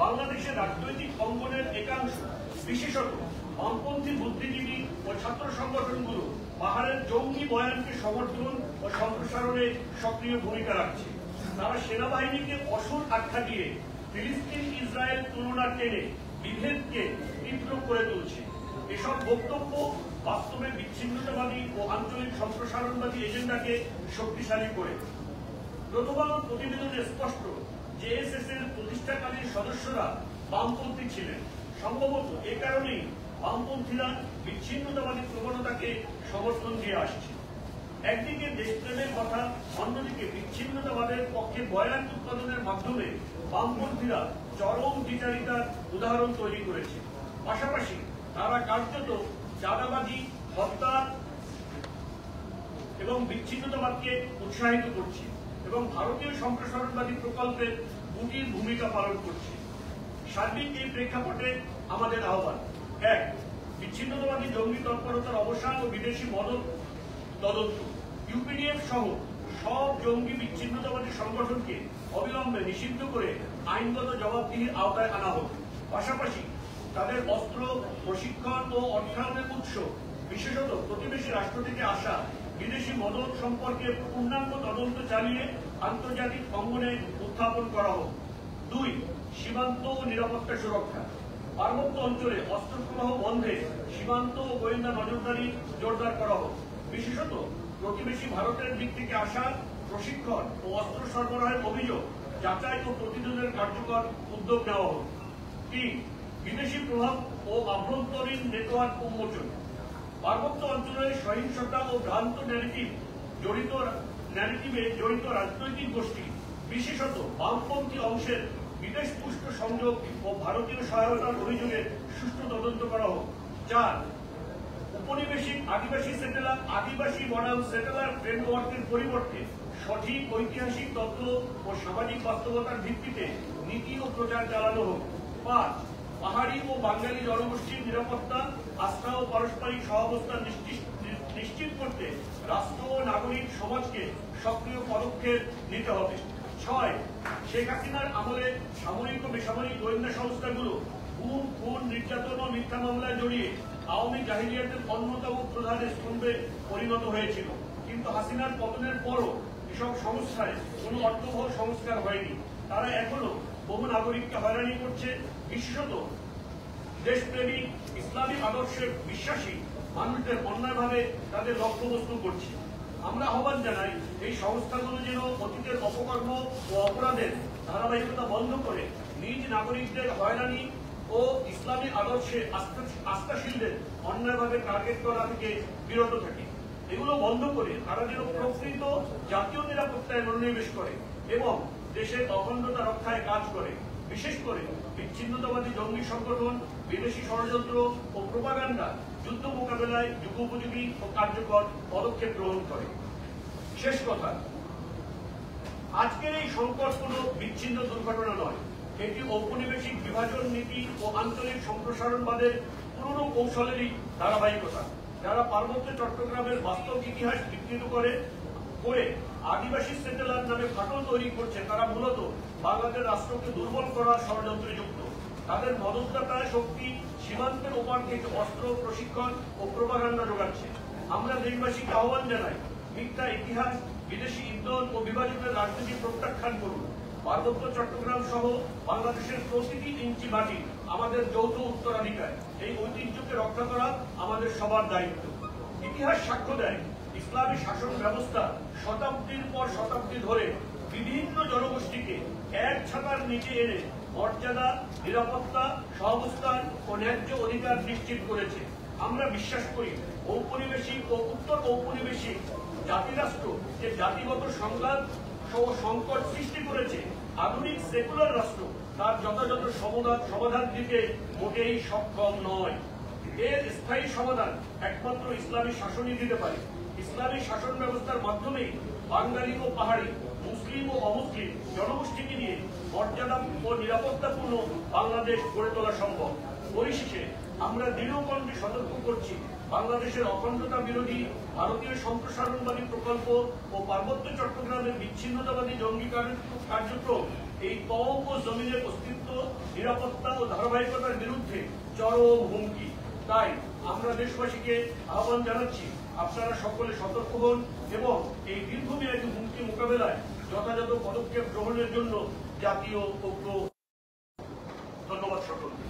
বাংলাদেশের রাজনৈতিক অঙ্গনের একাংশ, বিশেষত বামপন্থী বুদ্ধিজীবী ও ছাত্র সংগঠনগুলো পাহাড়ের জঙ্গি বয়ানকে সমর্থন ও সম্প্রসারণে সক্রিয় ভূমিকা রাখছে। তারা সেনাবাহিনীকে অসুর আখ্যা দিয়ে ফিলিস্তিন ইসরায়েল তুলনা টেনে বিভেদকে তীব্র করে তুলছে। এসব বক্তব্য বাস্তবে বিচ্ছিন্নতাবাদী ও আঞ্চলিক সম্প্রসারণবাদী এজেন্ডাকে শক্তিশালী করে। প্রথম আলোর প্রতিবেদনে স্পষ্ট, জেএসএস এর প্রতিষ্ঠাকালীন সদস্যরা বামপন্থী ছিলেন। সম্ভবত এ কারণেই বামপন্থীরা বিচ্ছিন্নতাবাদী প্রবণতাকে সমর্থন দিয়ে আসছে। একদিকে দেশপ্রেমের কথা, অন্যদিকে বিচ্ছিন্নতাবাদের পক্ষে বয়ান উৎপাদনের মাধ্যমে বামপন্থীরা চরম দ্বিচারিতার উদাহরণ তৈরি করেছে। পাশাপাশি তারা কার্যত চাঁদাবাজি, হত্যা এবং বিচ্ছিন্নতাবাদকে উৎসাহিত করছে এবং ভারতীয় সম্প্রসারণবাদী প্রকল্পের গুটির ভূমিকা পালন করছে। সার্বিক এই প্রেক্ষাপটে আমাদের আহ্বান: ১. বিচ্ছিন্নতাবাদী জঙ্গি তৎপরতার অবসান ও বিদেশি মদত তদন্ত। ইউপিডিএফ সহ সব জঙ্গি বিচ্ছিন্নতাবাদী সংগঠনকে অবিলম্বে নিষিদ্ধ করে আইনগত জবাবদিহির আওতায় আনা হোক। পাশাপাশি তাদের অস্ত্র, প্রশিক্ষণ ও অর্থায়নের উৎস, বিশেষত প্রতিবেশী রাষ্ট্র থেকে আসা বিদেশি মদত সম্পর্কে পূর্ণাঙ্গ তদন্ত চালিয়ে আন্তর্জাতিক অঙ্গনে উত্থাপন করা হোক। ২. সীমান্ত ও নিরাপত্তা সুরক্ষা। পার্বত্য অঞ্চলে অস্ত্র প্রবাহ বন্ধে সীমান্ত ও গোয়েন্দা নজরদারি জোরদার করা হোক। বিশেষত প্রতিবেশী ভারতের দিক থেকে আসা প্রশিক্ষণ ও অস্ত্র সরবরাহের অভিযোগ যাচাই ও প্রতিরোধের কার্যকর উদ্যোগ নেওয়া হোক। ৩. বিদেশি প্রভাব ও আভ্যন্তরীণ নেটওয়ার্ক উন্মোচন। পার্বত্য অঞ্চলে সহিংসতা ও ভ্রান্ত ন্যারেটিভে জড়িত রাজনৈতিক গোষ্ঠী, বিশেষত বামপন্থী অংশের বিদেশ পুষ্ট সংযোগ ও ভারতীয় সহায়তার অভিযোগে সুষ্ঠু তদন্ত করা হোক। ৪. উপনিবেশিক আদিবাসী মডেল সেটেলার ফ্রেমওয়ার্কের পরিবর্তে সঠিক ঐতিহাসিক তথ্য ও সামাজিক বাস্তবতার ভিত্তিতে নীতি ও প্রচার চালানো হোক। ৫. পাহাড়ি ও বাঙালি জনগোষ্ঠীর নিরাপত্তা, আস্থা ও পারস্পরিক সহাবস্থান নিশ্চিত করতে রাষ্ট্র ও নাগরিক সমাজকে সক্রিয় পদক্ষেপ নিতে হবে। ৬. শেখ হাসিনার আমলে সামরিক ও বেসামরিক গোয়েন্দা সংস্থাগুলো গুম, খুন, নির্যাতন ও মিথ্যা মামলায় জড়িয়ে আওয়ামী জাহিলিয়াতের অন্যতম প্রধান স্তম্ভে পরিণত হয়েছিল। কিন্তু হাসিনার পতনের পরও এসব সংস্থায় কোনো অর্থবহ সংস্কার হয়নি। তারা এখনো বহু নাগরিককে হয়রানি করছে, বিশেষত দেশপ্রেমিক ইসলামী আদর্শে বিশ্বাসী মানুষদের অন্যায়ভাবে তাদের লক্ষ্যবস্তু করছে। আমরা আহ্বান জানাই, এই সংস্থাগুলো যেন অতীতের অপকর্ম ও অপরাধের ধারাবাহিকতা বন্ধ করে নিজ নাগরিকদের হয়রানি ও ইসলামী আদর্শে আস্থাশীলদের অন্যায়ভাবে টার্গেট করা থেকে বিরত থাকে। এগুলো বন্ধ করে তারা যেন প্রকৃত জাতীয় নিরাপত্তায় মনোনিবেশ করে এবং দেশের অখণ্ডতা রক্ষায় কাজ করে। বিশেষ করে বিচ্ছিন্নতাবাদী জঙ্গি সংগঠন, বিদেশি ষড়যন্ত্র ও প্রোপাগান্ডা যুদ্ধ মোকাবেলায় যুগোপযোগী ও কার্যকর পদক্ষেপ গ্রহণ করে। শেষ কথা, আজকের এই সংকট কোনো বিচ্ছিন্ন দুর্ঘটনা নয়, এটি ঔপনিবেশিক বিভাজন নীতি ও আঞ্চলিক সম্প্রসারণবাদের পুরনো কৌশলেরই ধারাবাহিকতা। যারা পার্বত্য চট্টগ্রামের বাস্তব ইতিহাস বিকৃত করে আদিবাসী সেটেলার নামে ফাটল তৈরি করছে, তারা মূলত বাংলাদেশ রাষ্ট্রকে দুর্বল করার ষড়যন্ত্রে যুক্ত। তাদের মদতদাতা শক্তি সীমান্তের ওপার থেকে অস্ত্র, প্রশিক্ষণ ও প্রোপাগান্ডা যোগাচ্ছে। আমরা দেশবাসীকে আহ্বান জানাই, মিথ্যা ইতিহাস, বিদেশি ইন্ধন ও বিভাজনের রাজনীতি প্রত্যাখ্যান করুন। পার্বত্য চট্টগ্রাম সহ বাংলাদেশের প্রতিটি ইঞ্চি মাটি আমাদের যৌথ উত্তরাধিকার। এই ঐতিহ্যকে রক্ষা করা আমাদের সবার দায়িত্ব। ইতিহাস সাক্ষ্য দেয়, ইসলামী শাসন ব্যবস্থা শতাব্দীর পর শতাব্দী ধরে বিভিন্ন জনগোষ্ঠীকে এক ছাতার নিচে এনে মর্যাদা, নিরাপত্তা, সহাবস্থান ও ন্যায্য অধিকার নিশ্চিত করেছে। আমরা বিশ্বাস করি, ঔপনিবেশিক ও উত্তর ঔপনিবেশিক জাতিরাষ্ট্র যে জাতিগত সংঘাত ও সংকট সৃষ্টি করেছে, আধুনিক সেকুলার রাষ্ট্র তার যথাযথ সমাধান দিতে মোটেই সক্ষম নয়। এর স্থায়ী সমাধান একমাত্র ইসলামী শাসনই দিতে পারে। ইসলামী শাসন ব্যবস্থার মাধ্যমেই বাঙালি ও পাহাড়ি, মুসলিম ও অমুসলিম জনগোষ্ঠীকে নিয়ে মর্যাদা ও নিরাপত্তাপূর্ণ বাংলাদেশ গড়ে তোলা সম্ভব। পরিশেষে আমরা দৃঢ়কণ্ঠে সতর্ক করছি, বাংলাদেশের অখণ্ডতা বিরোধী ভারতীয় সম্প্রসারণবাদী প্রকল্প ও পার্বত্য চট্টগ্রামের বিচ্ছিন্নতাবাদী জঙ্গি কার্যক্রম এই কওম ও জমিনের অস্তিত্ব নিরাপত্তা ও ধারাবাহিকতার বিরুদ্ধে চরম হুমকি। তাই আমরা দেশবাসীকে আহ্বান জানাচ্ছি, আপনারা সকলে সতর্ক হন এবং এই দীর্ঘমেয়াদী হুমকি মোকাবেলায় যথাযথ পদক্ষেপ গ্রহণের জন্য জাতীয় ঐক্য। ধন্যবাদ সকলকে।